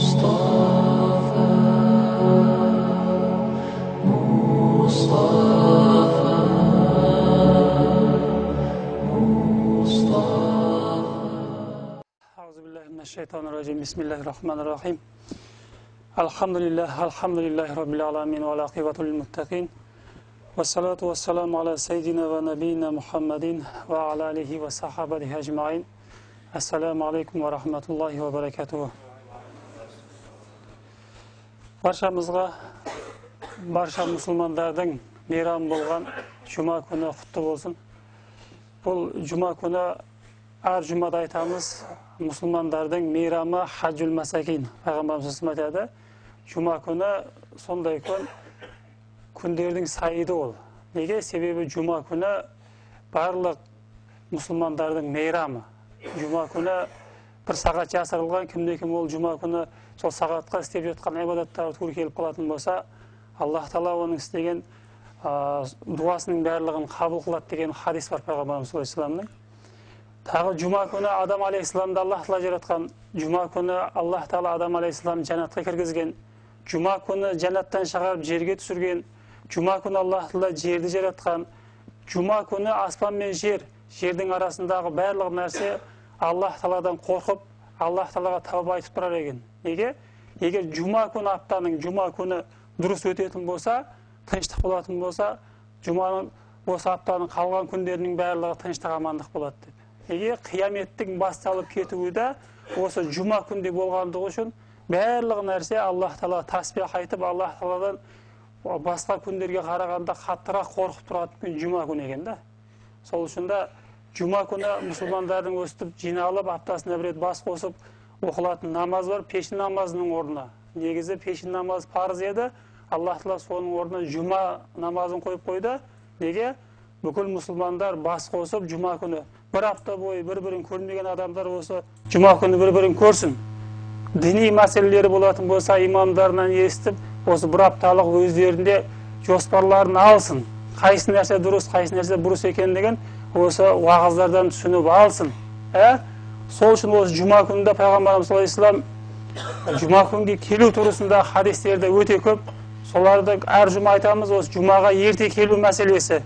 Euzubillahimineşşeytanirracim. Bismillahirrahmanirrahim. Elhamdülillahi Rabbil alemin ve l'akibatu lil muttaqin. Ve salatu ve selamu ala seyyidina ve nebiyyina Muhammedin ve ala alihi ve sahabatihi ecmaîn. Esselamu aleyküm ve rahmetullahi ve berekatuhu. Barşamızga, barşa musulmanlardan meyram bolgan Cuma günü kutlu bolsun. Bu Cuma günü her Cuma'da aytamiz, musulmanlardan meyramı Haccul Masakin. Peygamberimiz aytadi. Cuma günü sonday kun kunderдің сайыды ол. Неге? Себебі Cuma күні барлық мұсылмандардың мейрамы. Cuma күні бір сағат жасырылған, кімде-кім ол Cuma күні сол сағатқа істеп жатқан ибадаттары тура келіп қалатын болса, Аллах Тағала оның істеген дуасының барлығын қабыл қылады деген хадис бар Пайғамбарымыз саллаллаху. Тағы Cuma күні Адам алейхиссаламды Аллах Тағала жаратқан, Cuma күні Аллах Тағала Адам алейхиссаламды жәннатқа кіргізген, Cuma күні жәннаттан шығарып жерге түсірген, Cuma күні Аллах Тағала жерді жаратқан, Cuma күні аспан мен жердің арасындағы барлық нәрсе Аллах Тағаладан қорқып, Аллах Тағалаға тәуба айтып тұрар екен. Неге? Егер Cuma күні аптаның Cuma күні дұрыс өтетін болса, тыныштық болатын болса, Cuma'ның осы аптаның қалған күндерінің барлығы тыныштық амандық болады деп. Неге? Қияметтің басталып кетуі де осы Cuma күнде болғандығы үшін барлық нәрсе Аллах Тағала тасбих айтып, Аллах Тағаладан басқа күндерге қарағанда қаттырақ қорқып тұратын күн Cuma күні екен да. Сол үшін де Cuma күні мұсылмандардың өстіп жиналып, аптасына бір рет бас қосып оқылатын намаз бар, пешін намазының орнына. Негізі пешін намаз парыз еді, Аллах Тағала соның орнына Cuma намазын қойып қойды. Неге? Бүкіл мұсылмандар бас қосып Cuma күні бір апта бойы бір-бірін көрмеген адамдар осы Cuma күні бір-бірін көрсін. Діни мәселелері болатын болса, имамдарынан естіп, осы бір апталық өздерінде жоспарларын алсын. Қайсы нәрсе дұрыс, қайсы нәрсе бұрыс екендігін осы уағыздардан түсініп алсын. Сол үшін осы Cuma күнінде Пайғамбарымыз саллаллаху алейхи Cuma күнге келу турасында хадистерде өте көп. Соларды әр жұма айтамыз, осы Жұмаға ерте келу мәселесі.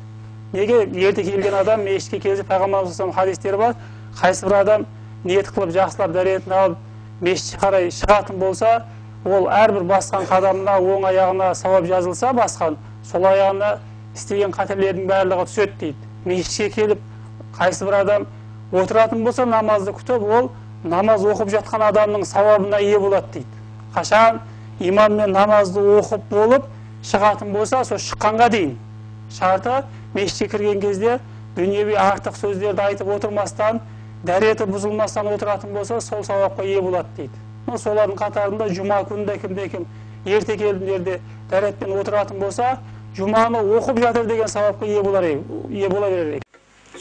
Неге? Ерте келген адам мешітке келіп Пайғамбарымыз саллаллаху алейхи хадистері бар. Қайсы бір адам ниет қылып жақсылап дәретін алып мешітке қарай шығатын болса, ол әрбір басқан қадамына, оң аяғына сауап жазылса, басқан, сол аяғына істеген қателердің барлығы түседі дейді. Мешітке келіп, қайсы бір адам отыратын болса, намазды күтіп, ол намаз оқып жатқан адамның сауабына ие болады дейді. Қашан имаммен намазды оқып болып шығатын болса, сол шыққанға дейін шарты мешітке кірген кезде дүниеви артық сөздерді айтып отырмастан, дәреті бұзылмастан отыратын болса, сол сауапқа ие болады дейді. Солардың қатарында Cuma күнінде кімде-кім ерте келгендерде дәретпен отыратын болса, Cuma'ны оқып жатыр деген сауапқа ие бола берер.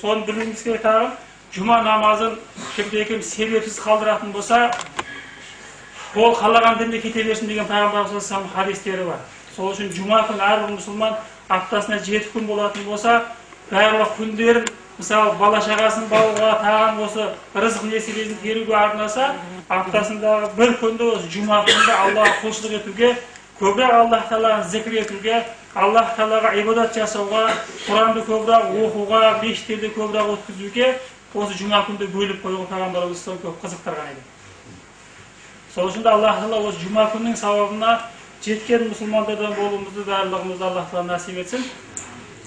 Соны білуіміз керек. Тағы Cuma намазын кімде-кім себепсіз қалдыратын болса, ол қалаған дінге кете берсін деген Пайғамбарымыз саллаллаху алейхи хадистері бар. Сол үшін Cuma күні әрбір мұсылман аптасына 7 күн болатын болса, барлық күндерін, мысалы, бала шағасын бауға тағам осы рызық несібесін теруге арнаса, аптасындағы бір күнді осы Cuma күнінде Аллаға құлшылық етуге, көбірек Аллах Тағаланы зікір етуге, Аллах Тағалаға ибадат жасауға, Құранды көбірек оқуға, мешіттерді көбірек өткізуге осы Cuma күнді бөліп қоюға Пайғамбарымыз көп қызықтырған еді. Сол үшін Аллах Тағала осы Cuma күннің сауабына жеткен мұсылмандардан болуымызды барлығымызды Аллах Тағала насип етсін.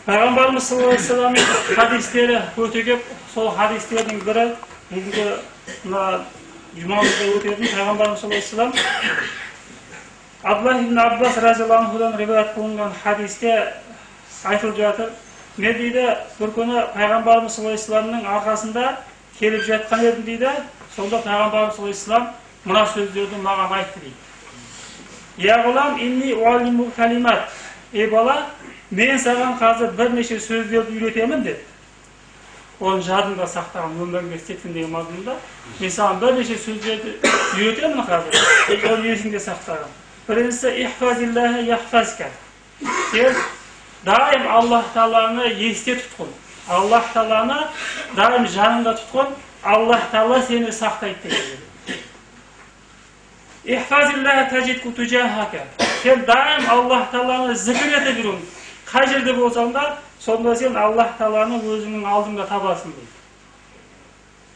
Пайғамбарымыз саллаллаху алейхи вассаламның хадистері өте көп. Сол хадистердің бірі бүгінгі жұмамызда өтетін Пайғамбарымыз саллаллаху алейхи вассалам Абдуллах ибн Аббас разияллаху анхудан риwayat қылынған хадисте айтылып жатыр. Мен дейді, бір күні Пайғамбарымыз саллаллаху алейхи вассаламның арқасында келіп жатқан едім дейді. Сонда Пайғамбарымыз саллаллаху алейхи вассалам мына сөздерді маған айтты дейді. Я ғулам инни уаллиму калимат. Бала, мен саған қазір бірнеше сөздерді үйретемін деді. Оны жадыңда сақтаған, өміріңде істетсін деген мазмұнда. Мен саған бірнеше сөздерді үйретемін қазір. Оны есіңде сақтаған. Біріншісі ихфазиллахи яхфазка. Сен дайым Аллах Тағаланы есте тұтқын. Аллах Тағаланы дайым жаныңда тұтқын. Аллах Тағала сені сақтайды деген. İhfazillah tecid tujahaka. Sen daim Allah Taala'nı zikir ete жүрүң. Қай жерде болсаң да, сонда сен Аллах Тағаланы өзіңнің алдыңда табасың дейді.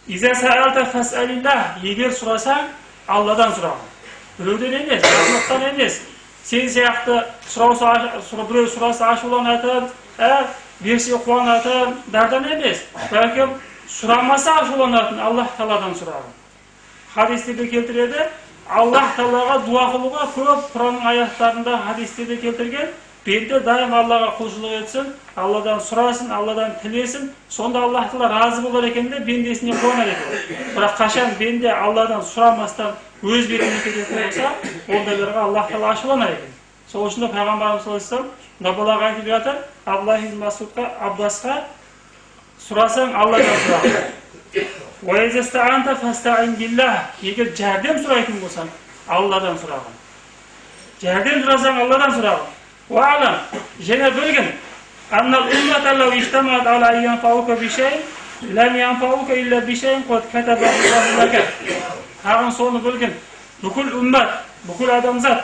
İza sa'alta fas'alillah. Егер сұрасаң, Алладан сұрағын. Біреуден емес, жақсылықтан емес. Сен сияқты біреу сұраса ашуланатын, берсе қуанатын, дардан емес. Бәлкім сұрамаса ашуланатын Аллах Тағаладан сұрағын. Хадистерде келтіреді, Аллах Тағалаға дуа қылуға көп Құранның аяттарында хадистерде келтірген. Бенде дайым Аллаға құлшылық етсін, Алладан сұрасын, Алладан тілесін, сонда Аллах Тағала разы болар екен де бендесіне қуанар екен. Бірақ қашан бенде Алладан сұрамастан өз бетіне кететін болса, ондайларға Аллах Тағала ашуланар екен. Сол үшін Пайғамбарымыз саллаллаху алейхи ва саллям Набалаға айтып жатыр, Абдуллах ибн Масудқа, Аббасқа сұрасаң Алладан сұра. Ва иза ста'анта фастa'ин биллах. Егер жәрдем сұрайтын болсаң, Алладан сұрағын. Жәрдем сұрасаң Алладан сұрағын. Вa'lam, және білгін, аннал уммата лау иштамат ала янфаука бишей, лам янфаука илля бишейн қод катабаллаху лака. Тағын соны білгін, бүкіл уммат, бүкіл адамзат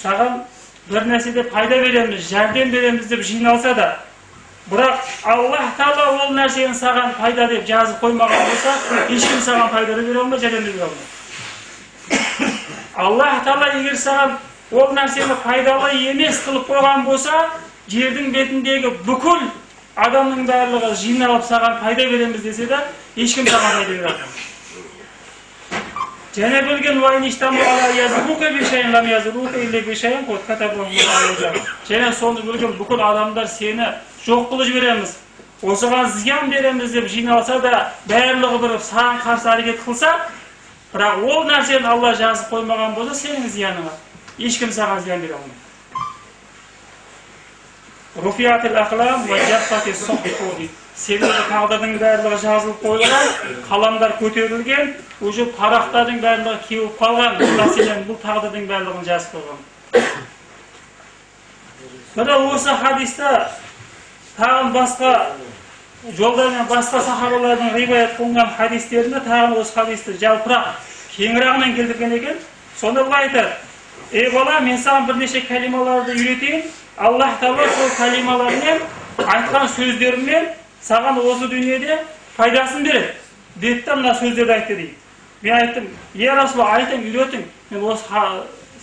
саған бір нәрседе пайда береміз, жәрдем береміз деп жиналса да, бірақ Аллах Тағала ол нәрсені саған пайда деп жазып қоймаған болса, ешкім саған пайда бере алмай, жәрдем бере алмайды. Аллах Тағала егер саған ол нәрсені пайдалы емес қылып қойған болса, жердің бетіндегі бүкіл адамның барлығы жиналып саған пайда береміз десе де, ешкім саған пайда бере алмайды. Және білген және соны білген бүкіл адамдар сені жоқ қылып жібереміз, осыған зиян береміз деп жиналса да, барлығы бір саған қарсы әрекет қылса, бірақ ол нәрсені Алла жазып қоймаған болса, сенің зияныңа ешкім саған зиян бере алмайды. Руфиятил ақлам ва жаффати сохфу. Себебі тағдырдың барлығы жазылып қойылған, қаламдар көтерілген, уже парақтардың барлығы кеуіп қалған. Мәселен, бұл тағдырдың барлығын жазып қойған. Мына осы хадисте тағын басқа жолдармен басқа сахабалардың риwayat қылған хадистерінде тағын осы хадисті жалпырақ кеңірағымен келтірген екен. Сонда былай айтады: "Ей бала, мен саған бірнеше кәлималарды үйретейін. Аллах Тағала сол кәлималармен айтқан сөздерімен саған осы дүниеде пайдасын береді." Деді де мына сөздерді айтты дейді. Мен айттым: "Е Расулалла, айтың, үйретің. Мен осы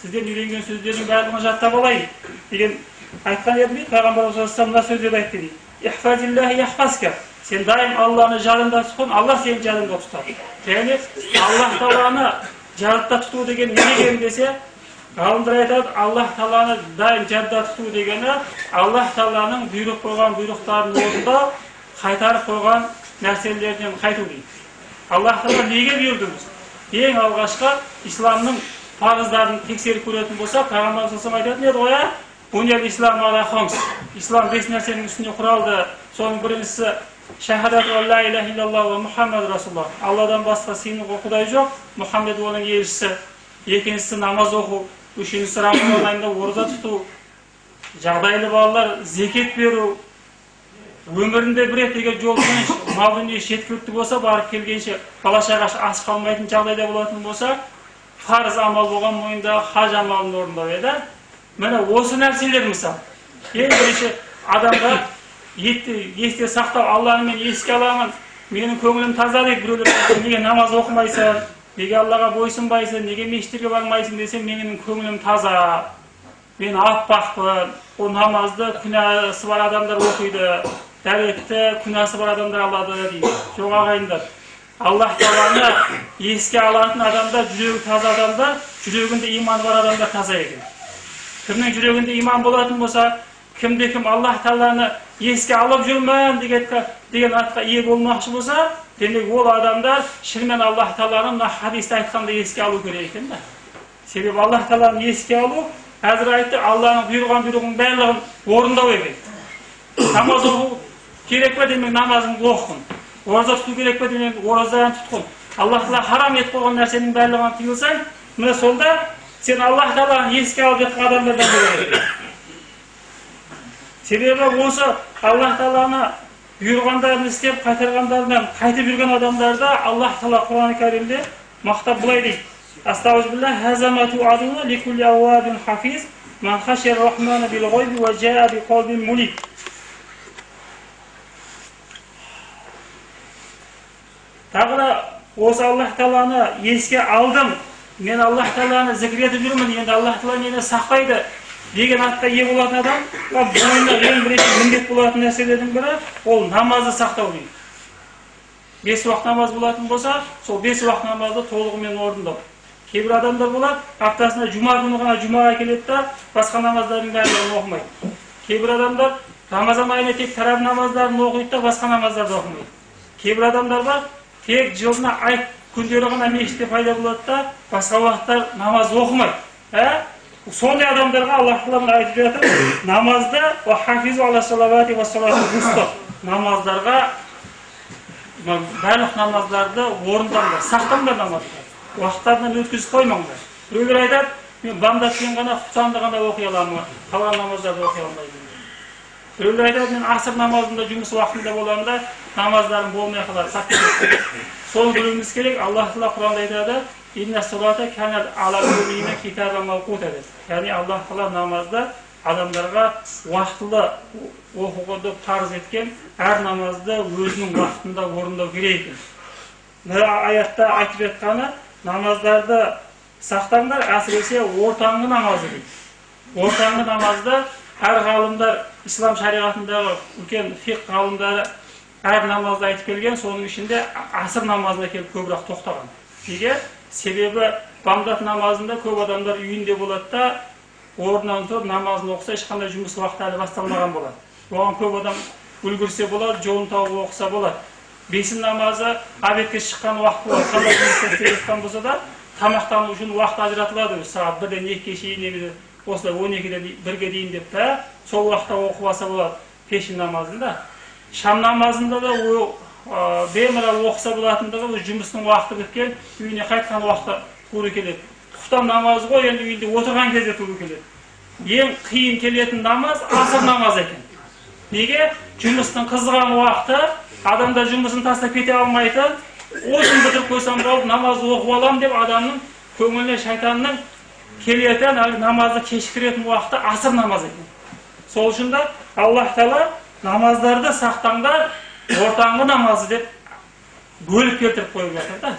сізден үйренген сөздердің барлығын жаттап алайын" деген айтқан едім дейді. Пайғамбарымыз саллаллаху алейхи ва саллям мына сөздерді айтты дейді. "Ихфазиллахи яхфазка." Сен дайым Алланы жадыңда тұтқын, Алла сені жадыңда тұтады. Және Аллах Тағаланы жадында тұту деген не деген десе, ғалымдар айтады, Аллах Тағаланы дайым жадда тұту дегені Аллах Тағаланың бұйрық қойған бұйрықтарын орындау, қайтарып қойған нәрселерден қайту дейді. Аллах Тағала неге бұйырды біз? Ең алғашқы исламның парыздарын тексеріп көретін болса, Пайғамбарымыз саллаллаху алейхи ва саллям айтатын еді ғой, "Бунял ислам ала хамс." Ислам 5 нәрсенің үстіне құралды. Соның біріншісі шахадату ла илаха иллаллах ва Мухаммад расулуллах. Алладан басқа сыйынуға құдай жоқ, Мұхаммед оның елшісі. Екіншісі намаз оқу, үшіншісі Рамазан айында ораза тұту, жағдайлы балалар зекет беру, өмірінде бір рет егер жол күйіс, мал дүние жеткілікті болса, барып келгенше бала шағасы аш қалмайтын жағдайда болатын болса, парыз амал болған мойында хаж амалын орындау еді. Міне осы нәрселер мысалы. Ең бірінші адамға есте сақтау, Алланы мен еске аламын, менің көңілім таза деп біреулер айтады, неге намаз оқымайсың, неге Аллаға бойсынбайсың, неге мешіттерге бармайсың десем, менің көңілім таза, мен аппақпын, ол намазды күнәсі бар адамдар оқиды, дәретті күнәсі бар адамдар алады дейді. Жоқ ағайындар, Аллах Тағаланы еске алатын адамдар, жүрегі таза адамдар, жүрегінде иман бар адамдар таза екен. Кімнің жүрегінде иман болатын болса, кімде-кім Аллах Тағаланы еске алып жүрмін деген атқа ие болмақшы болса, демек ол адамдар шынымен Аллах Тағаланы мына хадисте айтқанда еске алу керек екен. Себебі Аллах Тағаланы еске алу, әзір айтты, Алланың бұйырған барлығын орындау екен. Намаз оқу керек пе демек намазыңды оқын. Ораза тұту керек пе демек оразаны тұтқын. Аллах Тағала харам етіп қойған нәрсенің барлығын тыйылсаң, міне сонда сен Аллах Тағаланы еске алып жатқан адамдардан боласың. Себебі осы Аллах Тағаланы бұйырғандарын істеп, қайтарғандарынан қайтып жүрген адамдарда Аллах Тағала Құран-ы Кәрімде мақтап былай дейді: Estağfirullah. Hazamatu aduna li kulli awwabin hafiz. Man khashiyar rahmana bil gaybi ve caa bi qalbin munib. Tағы да осы Аллах Тағаланы еске алдым. Мен Аллах Тағаланы зікір етіп жүрмін. Енді Аллах Тағала мені сақтайды деген атқа ие болатын адам, бойында ең бірінші міндет болатын нәрселердің бірі ол намазды сақтау дейді. 5 уақыт намаз болатын болса, сол 5 уақыт намазды толығымен орындау. Кейбір адамдар болады, аптасына жұма күні ғана жұмаға келеді да, басқа намаздардың бәрін оқымайды. Кейбір адамдар Рамазан айына тек тарап намаздарын оқиды да, басқа намаздарды оқымайды. Кейбір адамдар бар, тек жылына ай күндері ғана мешітте пайда болады да, басқа уақыттар намаз оқымайды. Сондай адамдарға Аллах Тағала айтып жатыр, намазды ва хафизу ала салавати ва салату вуста. Намаздарға барлық намаздарды орындаңдар, сақтаңдар намазды. Уақыттарынан өткізіп қоймаңдар. Біреулер айтады, мен бамдатпен ғана құптанды ғана оқи аламын, қалған намаздарды оқи алмаймын. Біреулер айтады, мен асыр намазында жұмыс уақытында боламын да, намаздарым болмай қалады. Соны білуіміз керек. Аллах Тағала Құранда айтады, инна салата канат ала куллина китаба мауқута деп. Яғни Аллах Тағала намазды адамдарға уақытылы оқуды парыз еткен, әр намазды өзінің уақытында орындау керек екен. Мына аятта айтып жатқаны, намаздарды сақтаңдар, әсіресе ортаңғы намазы дейді. Ортаңғы намазды әр ғалымдар, ислам шариғатындағы үлкен фиқ ғалымдары әр намазды айтып келген, соның ішінде асыр намазына келіп көбірек тоқтаған. Неге? Себебі бамдат намазында көп адамдар үйінде болады да, орнынан тұрып намазын оқыса, ешқандай жұмыс уақыты әлі басталмаған болады. Оған көп адам үлгірсе болады, жолын тауып оқыса болады. Бесін намазы обедке шыққан уақыт болады. Қандай жұмыс істеп жатқан болса да, тамақтану үшін уақыт ажыратылады. Сағат 1-ден 2-ге шейін немесе осылай 12-ден 1-ге дейін деп та, сол уақытта оқып алса болады пешін намазында. Шам намазында да беймара оқыса болатындығы жұмыстың уақыты біткен, үйіне қайтқан уақыты тура келеді. Құптан намазы ғой, енді үйінде отырған кезде тура келеді. Ең қиын келетін намаз асыр намазы екен. Неге? Жұмыстың қызған уақыты, адамдар жұмысын тастап кете алмайтын, осын бітіріп қойсам болып намазды оқып алам деп адамның көңіліне шайтанның келетін, намазды кешіктіретін уақыты асыр намаз екен. Сол үшін де Аллах Тағала намаздарды сақтаңдар, ортаңғы намазы деп бөліп келтіріп қойып жатыр да.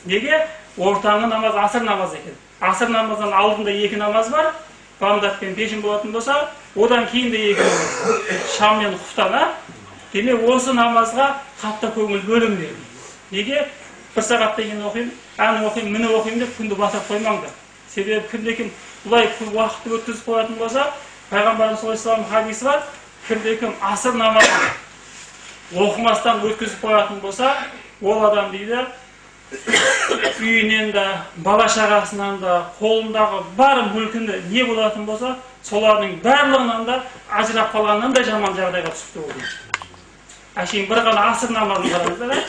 Неге? Ортаңғы намаз асыр намаз екен. Асыр намаздан алдында 2 намаз бар, бамдат пен пешін болатын болса, одан кейін де 2 намаз. Шам мен құфтан. Демек осы намазға қатты көңіл бөліңдер. Неге? 1 сағатта кейін оқимын, ән оқимын, міне оқимын деп күнді батырып қоймаңдар. Себебі кімде-кім бұлай уақытты өткізіп қоятын болса, Пайғамбарымыз саллаллаху алейхи хадисі бар, кімде-кім асыр намазын оқымастан өткізіп қоятын болса, ол адам дейді, үйінен де, бала шағасынан да, қолындағы бар мүлкінде не болатын болса, солардың барлығынан да ажырап қалғаннан да жаман жағдайға түсіпті ол дейді. Әшейін бір ғана асыр намазын қараңыздар.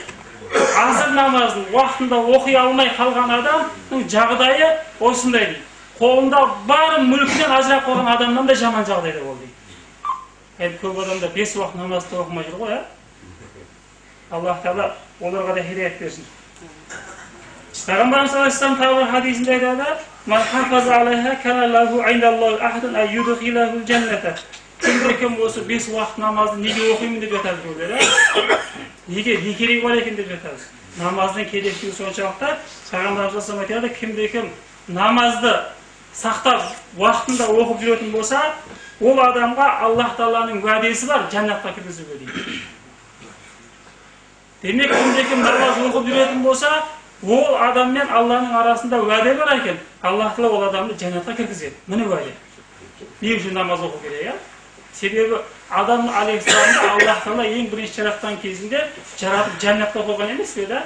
Асыр намазын уақытында оқи алмай қалған адамның жағдайы осындай дейді. Қолында бар мүлкінен ажырап қалған адамнан да жаман жағдайда ол дейді. Енді көп адамдар 5 уақыт намазды оқымай жүр ғой, Аллах Тағала оларға да хидаят берсін. Пайғамбарымыз саллаллаху алейхи ва саллям тағы бір хадисінде айтады, "Ман хафаза алейха кана лаху индаллахи ахадун ан юдхилахул джанната." Кім осы 5 уақыт намазды неге оқимын деп жатады біреулер, неге не керегі бар екен деп жатады. Намаздың керектігі соншалықты, Пайғамбарымыз саллаллаху алейхи ва саллям айтады, кімде-кім намазды сақтап уақытында оқып жүретін болса, ол адамға Аллах Тағаланың уәдесі бар, жәннатқа кіргізуге дейді. Демек, кімде-кім намаз оқып жүретін болса, ол адам мен Алланың арасында уәде бар екен. Аллах Тағала ол адамды жәннатқа кіргізеді. Міне уәде. Не үшін намаз оқу керек, Себебі Адам алейхиссаламды Аллах Тағала ең бірінші жаратқан кезінде жаратып жәннатқа қойған емес пе,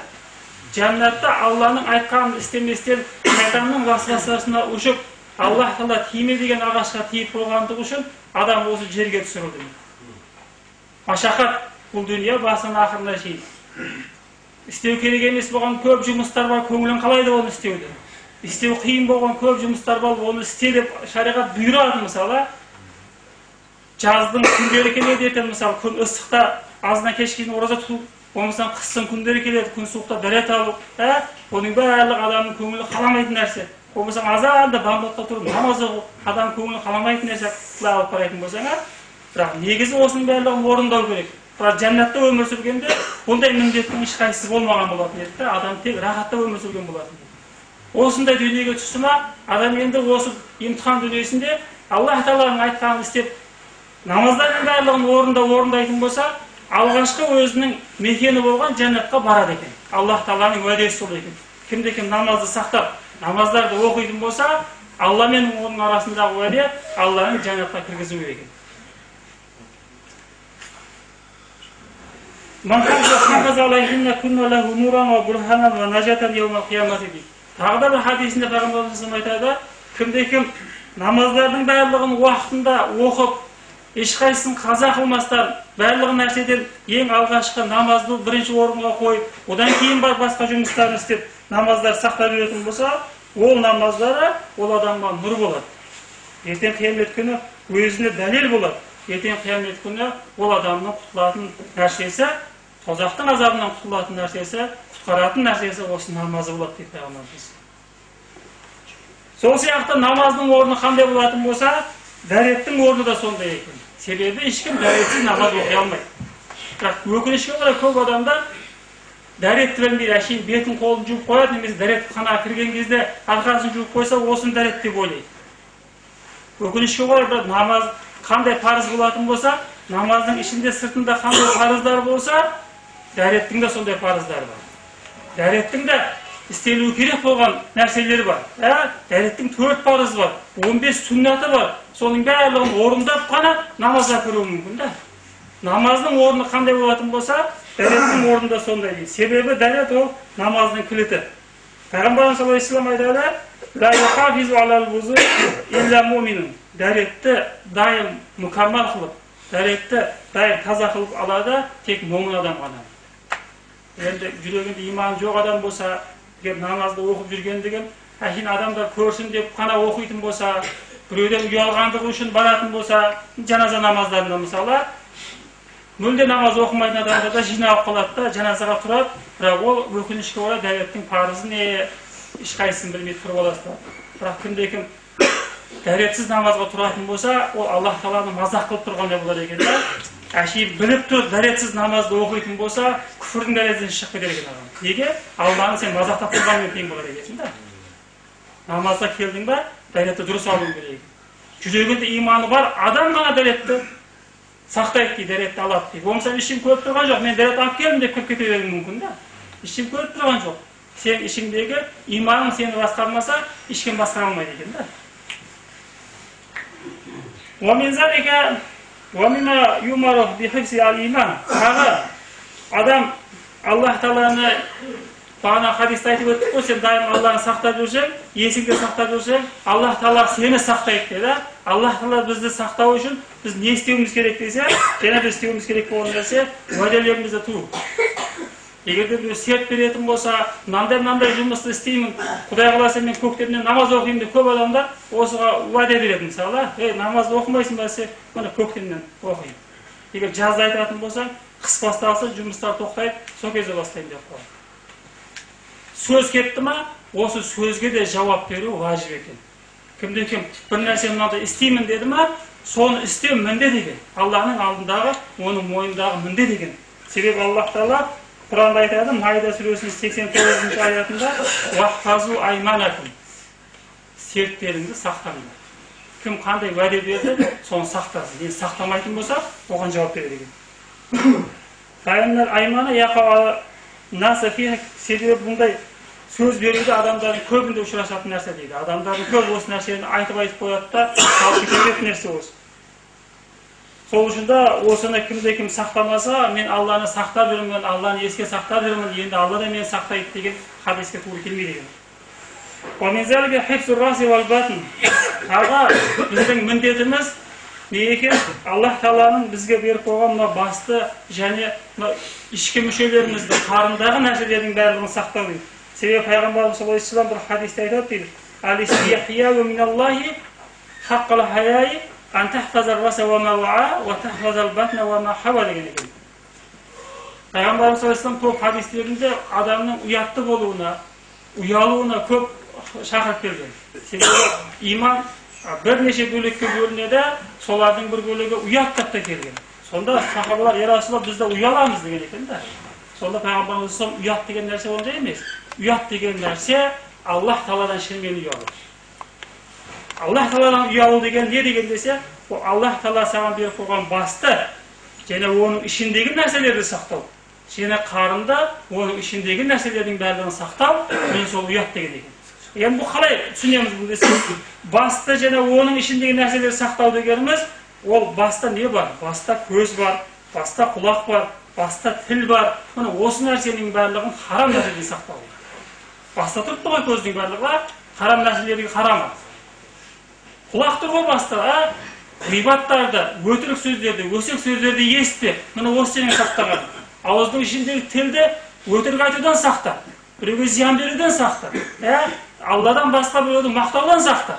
Жәннатта Алланың айтқанын істеместен шайтанның васвасасына ұшып, Аллах Тағала тиме деген ағашқа тиіп қойғандығы үшін адам осы жерге түсірілді. Машақат бұл дүние басынан ақырына шейін. Істеу керек емес болған көп жұмыстар бар, көңілін қалайды оны істеуді. Істеу қиын болған көп жұмыстар бар, оны істе деп шариғат бұйырады. Мысалы, жаздың күндері келеді ертең, мысалы, күн ыстықта азынан кешке дейін ораза тұту болмаса қыстың күндері келеді, күн суықта дәрет алу, оның барлығы адамның көңілі қаламайтын нәрсе. Болмаса азанда бамбатқа тұрып намаз оқу, адам көңілі қаламайтын нәрсе қылып алып қарайтын болсаңар, бірақ негізі осының барлығын орындау керек. Бірақ жәннатта өмір сүргенде бұндай міндеттің ешқайсысы болмаған болатын еді, адам тек рахатта өмір сүрген болатын. Осындай дүниеге түсті ма, адам енді осы емтихан дүниесінде Аллах Тағаланың айтқанын істеп, намаздардың барлығын орындайтын болса, алғашқы өзінің мекені болған жәннатқа барады екен. Аллах Тағаланың уәдесі сол екен. Кімде-кім намазды сақтап, намаздарды оқитын болса, Алла мен оның арасындағы уәде Алланың жәннатқа кіргізуі екен. Тағы да бір хадисінде Пайғамбарымыз айтады, кімде-кім намаздардың барлығын уақытында оқып, ешқайсысын қаза қылмастан, барлығы нәрседен ең алғашқы намазды бірінші орынға қойып, одан кейін бар басқа жұмыстарын істеп, намаздар сақтап жүретін болса, ол намаздары ол адамға нұр болады. Ертең қиямет күні өзіне дәлел болады. Ертең қиямет күні ол адамның құтылатын нәрсесі, тозақтың азабынан құтылатын нәрсесі, құтқаратын нәрсесі осы намазы болады дейді Пайғамбарымыз. Сол сияқты намаздың орны қандай болатын болса, дәреттің орны да сондай екен. Себебі ешкім дәретсіз намаз оқи алмайды. Бірақ өкінішке орай көп адамдар дәретті білмейді, әшейін бетін қолын жуып қояды, немесе дәретханаға кірген кезде арқасын жуып қойса, осыны дәрет деп ойлайды. Өкінішке орай намаз қандай парыз болатын болса, намаздың ішінде сыртында қандай парыздар болса, дәреттің де сондай парыздары бар. Дәреттің де істелуі керек болған нәрселері бар. Дәреттің 4 парызы бар, 15 сүннаты бар. Соның барлығын орындап қана намазға кіруі мүмкін да. Намаздың орны қандай болатын болса, дәреттің орны да сондай дейді. Себебі дәрет ол намаздың кілті. Пайғамбарымыз саллаллаху алейхи ва саллям айтады: "Ла юхафизу алал вузу илля муъминун." Дәретті дайым мүкәммал қылып, дәретті дайым таза қылып алады тек момын адам ғана. Енді жүрегінде иманы жоқ адам болса, намазды оқып жүргендігін, әшейін адамдар көрсін деп қана оқитын болса, біреуден ұялғандығы үшін баратын болса, жаназа намаздарында мысалы, мүлде намаз оқымайтын адамдар да жиналып қалады да, жаназаға тұрады, бірақ ол өкінішке орай дәреттің парызы не, ешқайсысын білмейді, тұрып аласыздар. Бірақ кімде-кім дәретсіз намазға тұратын болса, ол Аллах Тағаланы мазақ қылып тұрғандай болар екен да. Әшейін біліп тұр, дәретсіз намазды оқитын болса, күфірдің дәрежесінен шығып кетер екен адам. Неге? Алланы сен мазақтап тұрғанмен тең болар екенсің да. Намазға келдің ба, дәретті дұрыс алуың керек. Жүрегінде иманы бар адам ғана дәретті сақтайды дейді, дәретті алады дейді. Болмаса ешкім көріп тұрған жоқ, мен дәрет алып келдім деп кіріп кете беруің мүмкін да. Ешкім көріп тұрған жоқ. Сен ішіңдегі иманың сені басқармаса, ешкім басқара алмайды екен да. وَمِمَا يُمَرُ بِحِفْزِ الْإِيمَانِ. Тағы адам Аллах Тағаланы бағана хадисте айтып өттік қой, сен дайым Алланы сақтап жүрсең, есіңді сақтап жүрсең, Аллах Тағала сені сақтайды деді. Аллах Тағала бізді сақтау үшін біз не істеуіміз керек десе, және біз істеуіміз керек болған нәрсе уәделерімізді тұру. Егер де біреу серт беретін болса, мынандай жұмысты істеймін, Құдай қаласа мен көктемнен намаз оқимын деп көп адамдар осыға уәде береді мысалы. Намазды оқымайсың ба десе, мына көктемнен оқимын. Егер жазда айтатын болсаң, қыс басталса жұмыстар тоқтайды, сол кезде бастаймын деп қояды. Сөз кетті ма, осы сөзге де жауап беру важib екен. Кімде-кім бір нәрсе мынандай істеймін деді ма, соны істеу міндет екен. Алланың алдындағы, оның мойнындағы міндет екен. Себебі Аллах Тағала Құранда айтады, Майда сүресінің 89 аятында: "Уахфазу айманакум." Серттеріңді сақтаңдар. Кім қандай уәде берді, соны сақтасын. Енді сақтамайтын болса, оған жауап береді екен. Фаиннал аймана яқау наса фиха. Себебі бұндай сөз беруді адамдардың көбінде ұшырасатын нәрсе дейді. Адамдардың көп осы нәрсені айтып қояды да, қалып кететін нәрсе осы. Сол үшін да осыны кімде-кім сақтамаса, мен Алланы сақтап жүрмін, Алланы еске сақтап жүрмін, енді Алла да мені сақтайды деген хадиске тура келмейді екен. Тағы біздің міндетіміз не екен? Аллах Тағаланың бізге беріп қойған мына басты және ішкі мүшелерімізді, қарындағы нәрселердің барлығын сақтау дейді. Себебі Пайғамбарымыз саллаллаху алейхи ва саллям бір хадисте айтады дейді: "Ал-истихяу миналлахи хаққал хаяи ан тахфазар раса ва ма ваа ва тахфазал батна ва ма хава" деген екен. Peygamberimiz sallallahu aleyhi ve sellem көп hadislerinde adamның ұятты болуына, ұялуына көп шақырып келген. Себебі иман бірнеше бөлікке бөлінеді, солардың бір бөлігі ұят деп те келген. Сонда сахабалар, я Расулалла, біз де ұяламыз деген екен да. Сонда Peygamberimiz sallallahu aleyhi ve sellem ұят деген нәрсе ондай емес. Ұят деген нәрсе Аллах Тағаладан шынымен ұялу. Аллах Тағаладан ұялу деген не деген десе, ол Аллах Тағала саған беріп қойған басты және оның ішіндегі нәрселерді сақтау. Және қарында оның ішіндегі нәрселердің барлығын сақтау, мен сол ұят деген екен. Енді бұл қалай түсінеміз бұл десе, басты және оның ішіндегі нәрселерді сақтау дегеніміз, ол баста не бар? Баста көз бар, баста құлақ бар, баста тіл бар. Міне осы нәрсенің барлығын харам нәрседен сақтау. Баста тұрыпты ғой көздің барлығы, харам нәрселердің харамы. Құлақ тұр ғой баста, ғибаттарды, өтірік сөздерді, өсек сөздерді естіп, міне осы сенің сақтаған. Ауыздың ішіндегі тілді өтірік айтудан сақта, біреуге зиян беруден сақта, Алладан басқа біреуді мақтаудан сақта,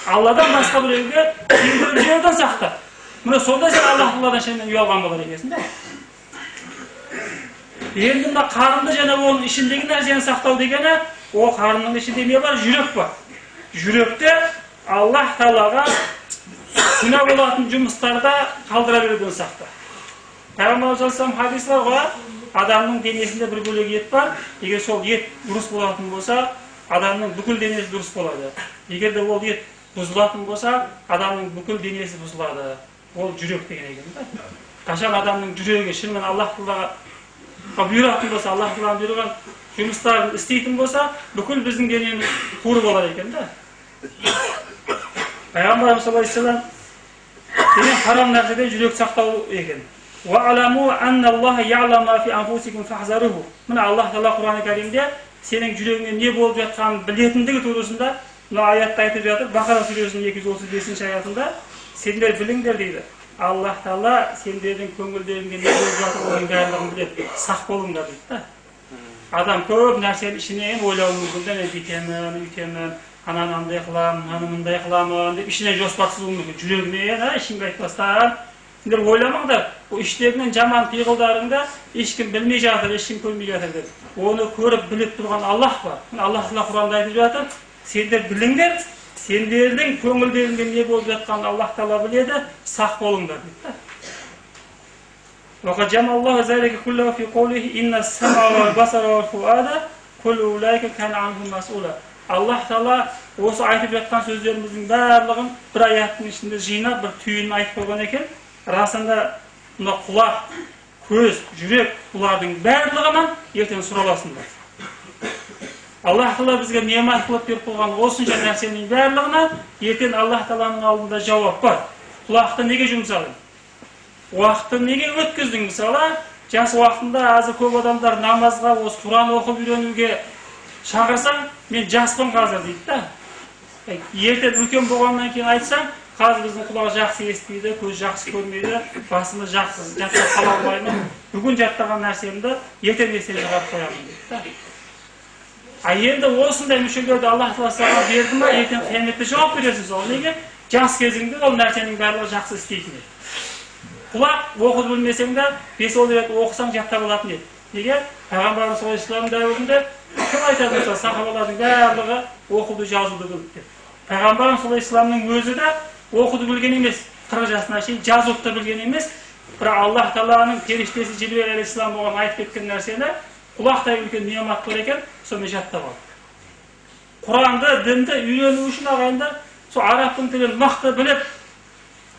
Алладан басқа біреуге кеңдіріп жеуден сақта. Міне сонда сен Аллах Тағаладан шынымен ұялған болар екенсің. Енді мына қарынды және оның ішіндегі нәрсені сақтау дегені, ол қарынның ішінде не бар? Жүрек бар. Жүректе Аллах Тағалаға күнә болатын жұмыстарда қалдыра беруден сақта. Peygamber sallallahu aleyhi ve sellem hadis var ғой, адамның денесінде бір бөлек ет бар. Егер сол ет дұрыс болатын болса, адамның бүкіл денесі дұрыс болады. Егер де ол ет бұзылатын болса, адамның бүкіл денесі бұзылады. Ол жүрек деген екен да. Қашан адамның жүрегі шынымен Аллах Тағалаға бұйыратын болса, Аллах Тағаланың бұйырған жұмыстарын істейтін болса, бүкіл біздің денеміз қуыр болады екен да. Peygamberimiz sallallahu aleyhi ve sellem деген харам нәрседен жүрек сақтау екен. وَعَلَمُوا أَنَّ اللَّهَ يَعْلَمَ مَا فِي أَنفُسِكُمْ فَاحْذَرُوهُ. Мына Аллах Тағала Құран-ы Кәрімде сенің жүрегіңде не болып жатқанын білетіндігі турасында мына аятта айтып жатыр. Бақара сүресінің 235 аятында сендер біліңдер дейді. Аллах Тағала сендердің көңілдеріңде не болып жатқанын барлығын біледі. Сақ болыңдар дейді. Адам көп нәрсені ішінен ойлауы мүмкін. Мен бүйтемін, ананы андай қыламын, аны мындай қыламын деп ішінен жоспарсыз болуы мүмкін. Жүрегіне ішіңді айтпастан сендер ойламаңдар, о іштегінен жаман пиғылдарыңда ешкім білмей жатыр, ешкім көрмей жатыр деп. Оны көріп біліп тұрған Аллах бар. Аллах Тағала Құранда айтып жатыр, сендер біліңдер, сендердің көңілдеріңде не болып жатқанын Аллах Тағала біледі, сақ болыңдар дейді. وَقَدْ جَمَعَ اللَّهُ ذَلِكَ كُلَّهُ فِي قَوْلِهِ إِنَّ السَّمْعَ وَالْبَصَرَ وَالْفُؤَادَ كُلُّ أُولَٰئِكَ كَانَ عَنْهُ مَسْئُولًا. Аллах Тағала осы айтып жатқан сөздеріміздің барлығын бір аяттың ішінде жинап, бір түйінін айтып қойған екен. Расында мына құлақ, көз, жүрек бұлардың барлығынан ертең сұраласыңдар. Аллах Тағала бізге немат қылып беріп қойған осынша нәрсенің барлығына ертең Аллах Тағаланың алдында жауап бар. Құлақты неге жұмсадың? Уақытты неге өткіздің? Мысалы, жас уақытында азы көп адамдар намазға, осы Құран оқып үйренуге шақырсаң, мен жаспын қазір дейді да. Ертең үлкен болғаннан кейін айтсаң, қазір біздің құлақ жақсы естиді, көз жақсы көрмейді, басымыз жақсы жаттап қала алмаймын. Бүгін жаттаған нәрсемді ертең есен шығарып қоямын дейді. Енді осындай мүшелерді Аллах Тағала саған берді ма, ертең қияметте жауап бересің сол. Неге? Жас кезіңде ол нәрсенің барлығы жақсы істейтін еді. Құлақ оқып білмесең де 5-10 рет оқысаң жаттап алатын еді. Неге? Пайғамбарымыз саллаллаху алейхи ва саллям дәуірінде кім айтады болса, сахабалардың барлығы оқуды жазуды білді деп. Пайғамбарымыз саллаллаху алейхи ва саллямның өзі де оқуды білген емес, 40 жасына шейін жазуды да білген емес. Бірақ Аллах Тағаланың періштесі Жибрил алейхиссалам оған айтып кеткен нәрсені құлақтай үлкен немат бар екен, соны жаттап алды. Құранды, дінді үйрену үшін ағайындар, сол арабтың тілін мықты біліп,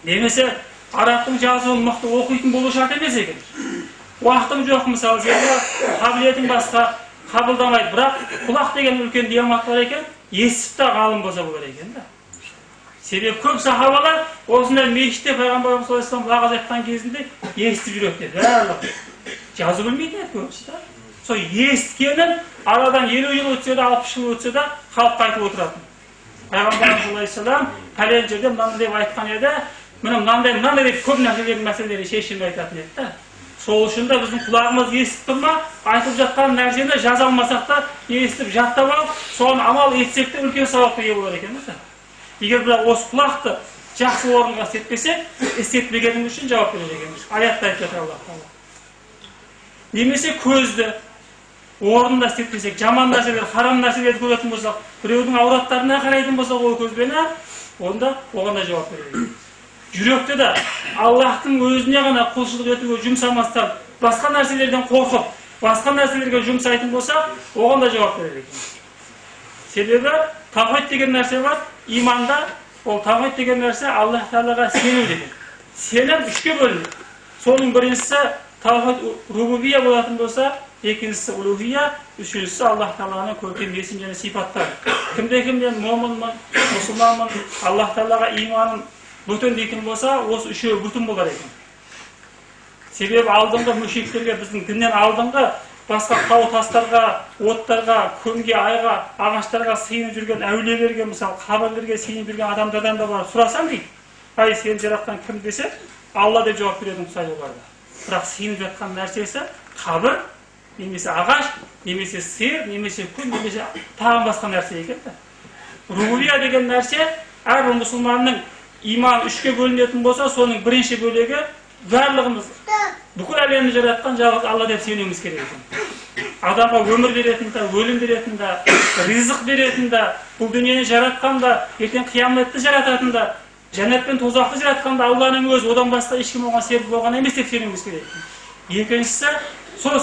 немесе арабтың жазуын мықты оқитын болу шарт емес екен. Уақытым жоқ, мысалы, сенде қабілетің басқа қабылдамайды, бірақ құлақ деген үлкен немат бар екен, естіп та ғалым болса болар екен да. Себебі көп сахабалар осындай мешітте Пайғамбарымыз саллаллаху алейхи ва саллям уағыз айтқан кезінде естіп жүреді. Барлығы жазу білмейтін еді көбісі да. Сол есіткенін арадан 50 жыл өтсе де, 60 жыл өтсе де халыққа айтып отыратын. Пайғамбарымыз саллаллаху алейхи ва саллям пәлен жерде мынандай деп айтқан еді, мынандай деп көп нәрселердің мәселелерін шешімін айтатын еді да. Сол үшін де біздің құлағымыз естіп тұр ма, айтып жатқан нәрсені жаза алмасақ та естіп жаттап алып, соны амал етсек те үлкен сауапқа ие болар екен да. Егер біз осы құлақты жақсы орынға істетпесек, істетпегеніміз үшін жауап берер екенбіз. Аятта айтып жатыр Аллах Тағала. немесе көзді орнында істетпесек, жаман нәрселер, харам нәрселерді көретін болсақ, біреудің аураттарына қарайтын болсақ ол көзбен, онда оған да жауап береді. Жүректі де Аллахтың өзіне ғана құлшылық етуге жұмсамастан, басқа нәрселерден қорқып, басқа нәрселерге жұмсайтын болса, оған да жауап береді. Себебі тавхид деген нәрсе бар, иманда. Ол тавхид деген нәрсе Аллах Тағалаға сену деген. Сенім үшке бөлінеді. Соның біріншісі тавхид рубубия болатын болса, екіншісі улухия, үшіншісі Аллах Тағаланың көркем есім және сипаттары. Кімде-кім мен момынмын, мұсылманмын, Аллах Тағалаға иманым бүтін дейтін болса, осы үшеуі бүтін болар екен. Себебі алдыңғы мушриктерге, біздің діннен алдыңғы басқа тау тастарға, оттарға, көмге, айға, ағаштарға сыйынып жүрген әулиелерге, мысалы қабірлерге сыйынып жүрген адамдардан да барып сұрасам дейді, ай сені жаратқан кім десе, Алла деп жауап беретін құсайды оларда. Бірақ сыйынып жатқан нәрсесі қабір, немесе ағаш, немесе сиыр, немесе күн, немесе тағы басқа нәрсе екен. Рубубия деген нәрсе әрбір мұсылманның иманы үшке бөлінетін болса, соның бірінші бөлігі барлығымыз бүкіл әлемді жаратқан жалғыз Алла деп сенуіміз керек екен. Адамға өмір беретін да, өлім беретін да, ризық беретін да, бұл дүниені жаратқан да, ертең қияметті жарататын да, жәннат пен тозақты жаратқан да Алланың өзі, одан басқа ешкім оған серік болған емес деп сенуіміз керек екен. Екіншісі, сол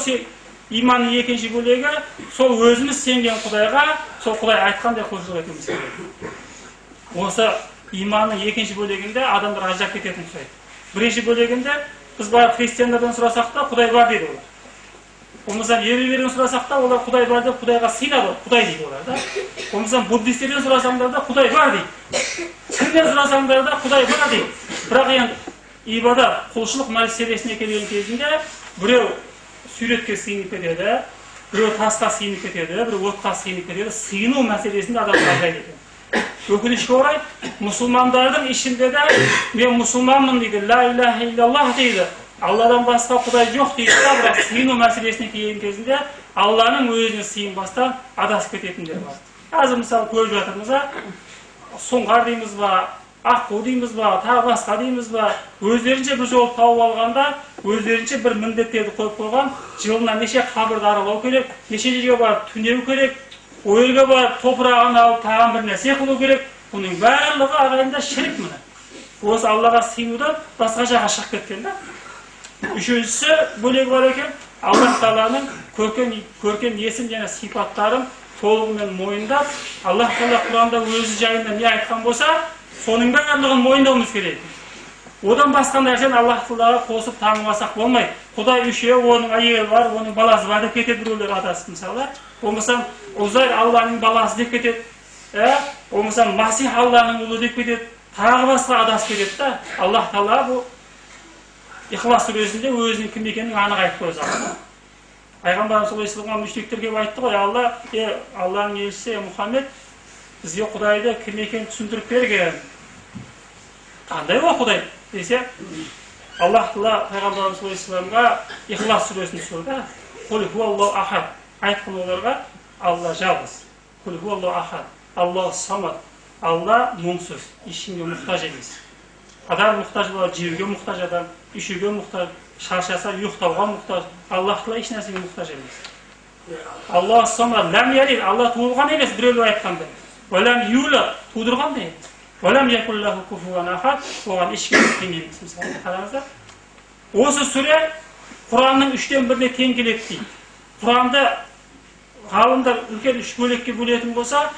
иманның екінші бөлігі, сол өзіміз сенген Құдайға, сол Құдай айтқандай құлшылық етуіміз керек. Осы иманның екінші бөлігінде адамдар ажырап кететін ұқсайды. Бірінші бөлігінде біз барып христиандардан сұрасақ та Құдай бар дейді олар. Болмаса еврейлерден сұрасақ та олар Құдай бар деп Құдайға сыйынады, Құдай дейді олар да. Болмаса буддистерден сұрасаңдар да Құдай бар дейді. Кімден сұрасаңдар да Құдай бар дейді. Бірақ енді ибадат, құлшылық мәселесіне келген кезінде біреу суретке сыйынып кетеді, біреу тасқа сыйынып кетеді, біреу отқа сыйынып кетеді. Сыйыну мәселесінде адам ажырайды екен. Өкінішке орай, мұсылмандардың ішінде де мен мұсылманмын дейді, ла илаха иллаллах дейді, Алладан басқа Құдай жоқ дейді, бірақ сыйыну мәселесіне келген кезінде Алланың өзіне сыйынбастан адасып кететіндер бар. Қазір мысалы көріп жатырмыз, сұңқар дейміз ба, аққу дейміз ба, тағы басқа дейміз ба, өздерінше бір жол тауып алғанда, өздерінше бір міндеттерді қойып қойған, жылына неше қабірді аралау керек, неше жерге барып түнеу керек, о жерге барып топырағын алып тағам бір нәрсе қылу керек. Бұның барлығы ағайында шірік міне. Осы Аллаға сыйынудан басқа жаққа шығып кеткен да. Үшіншісі бөлегі бар екен, Аллах Тағаланың көркем есім және сипаттарын толығымен мойындап, Аллах Тағала Құранда өзі жайында не айтқан болса, соның барлығын мойындауымыз керек. Одан басқа нәрсені Аллах Тағалаға қосып танымасақ болмайды. Құдай үшеу, оның әйелі бар, оның баласы бар деп кетеді біреулер адасып мысалы. Болмаса Ұзайр Алланың баласы деп кетеді. Болмаса Масих Алланың ұлы деп кетеді. Тағы басқа адасып кетеді да. Аллах Тағала бұл Ихлас сүресінде өзінің кім екенін анық айтып қойса. Пайғамбарымыз саллаллаху алейхи мüşриктерге айтты ғой, Алланың елшісі Мұхаммед бізге Құдайды кім екенін түсіндіріп берген. Қандай ол Құдай десе, Аллах Тағала Пайғамбарымыз саллаллаху алейхи Ихлас сүресін түсірді. Құл хуаллаху ахад. Айтқан оларға Алла жалғыз. Құл хуаллаху ахад. Аллаху самад. Алла мұңсыз, ешкімге мұқтаж емес. Адам мұқтаж болады, жеуге мұқтаж адам, ішуге мұқтаж, шаршаса ұйықтауға мұқтаж. Аллах Тағала еш нәрсеге мұқтаж емес. Аллаху самад, ләм ялид, Алла туылған емес, біреулер айтқандай. Валам юлад, тудырған да емес. Валам якул лаху куфуан ахад, оған ешкім тең емес. Мысалы, қараңыздар. Осы сүре Құранның 3/1-не тең келеді дейді. Құранды ғалымдар үлкен 3 бөлікке бөлетін болса,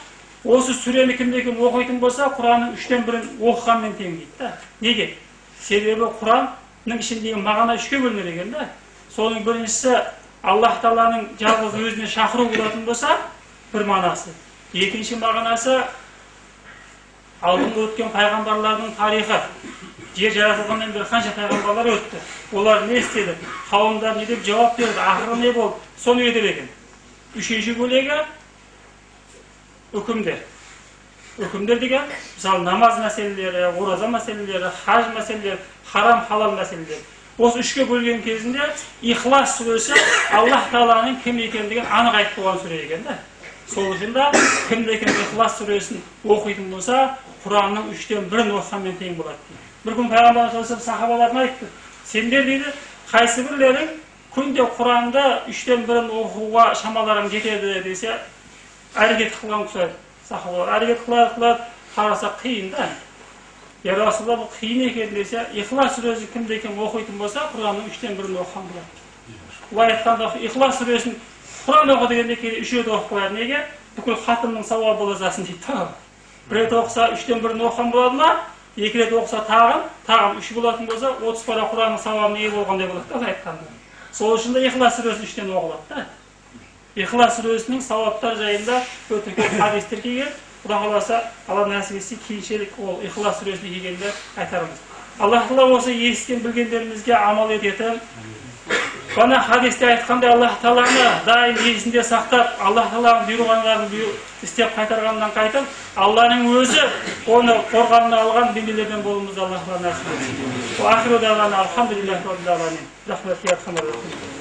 осы сүрені кімде-кім оқитын болса, Құранның 3/1-ін оқығанмен тең дейді. Неге? Себебі Құранның ішіндегі мағына 3-ке бөлінеді екен да. Соның біріншісі Аллах Тағаланың жалғыз өзіне шақыру болатын болса, бір мағынасы. Екінші мағынасы алдыңғы өткен пайғамбарлардың тарихы. Жер жаратылғаннан бері қанша пайғамбарлар өтті. Олар не істеді? Қауымдар не деп жауап берді? Ақыры не болды? Соны етіп екен. Үшінші бөлегі үкімдер. Үкімдер деген, мысалы, намаз мәселелері, ораза мәселелері, хаж мәселелері, харам, халал мәселелері. Осы 3-ке бөлген кезінде Ихлас сүресі Аллах Тағаланың кім екендігін анық айтып қойған сүре екен да. Сол үшін де кімде-кім Ихлас сүресін оқитын болса, Құранның 3/1-ін оқығанмен тең болады дейді. Bir gün Peygamber sallallahu aleyhi ve sellem sahabalarına aytты. Sендер дейді, қайсы бірлерің күнде Құранды 3/1 оқуға шамаларың жетеді десе, әрекет қылған ұқсайды. Сахабалар әрекет қылады, қараса қиын да. Я Расулалла, бұл қиын екен десе, Ихлас сүресін кімде екен оқитын болса, Құранның 3/1 оқыған болады. Бұлай айтқанда, Ихлас сүресін Құран оқы дегенде кейде 3 рет оқып қояды. Неге? Бүкіл хатымның сауабы боласасын дейді. Бір рет оқыса 3/1 оқыған болады ма? 2 рет оқыса тағым 3 болатын болса, 30 пара Құранның сауабына ие болғандай болады да айтқанда. Сол үшін де Ихлас сүресін 3-тен оқылады да. Ихлас сүресінің сауаптар жайында өте көп хадистер келген. Құда қаласа, Алла нәсіп етсе кейіншелік ол Ихлас сүресіне келгенде айтармыз. Аллах Тағала осы естіген білгендерімізге амал ететін. Бана хадисте айтқандай Аллах Тағаланы дайым есінде сақтап, Аллах Тағаланың бұйырғандарын істеп қайтарғаннан қайтып, Алланың өзі оны қорғанына алған бенделерден болуымызды Аллах Тағала нәсіп етсін. Ахиру дағана, алхамдулиллахи раббил аламин. Рахмет, я архамар рахим.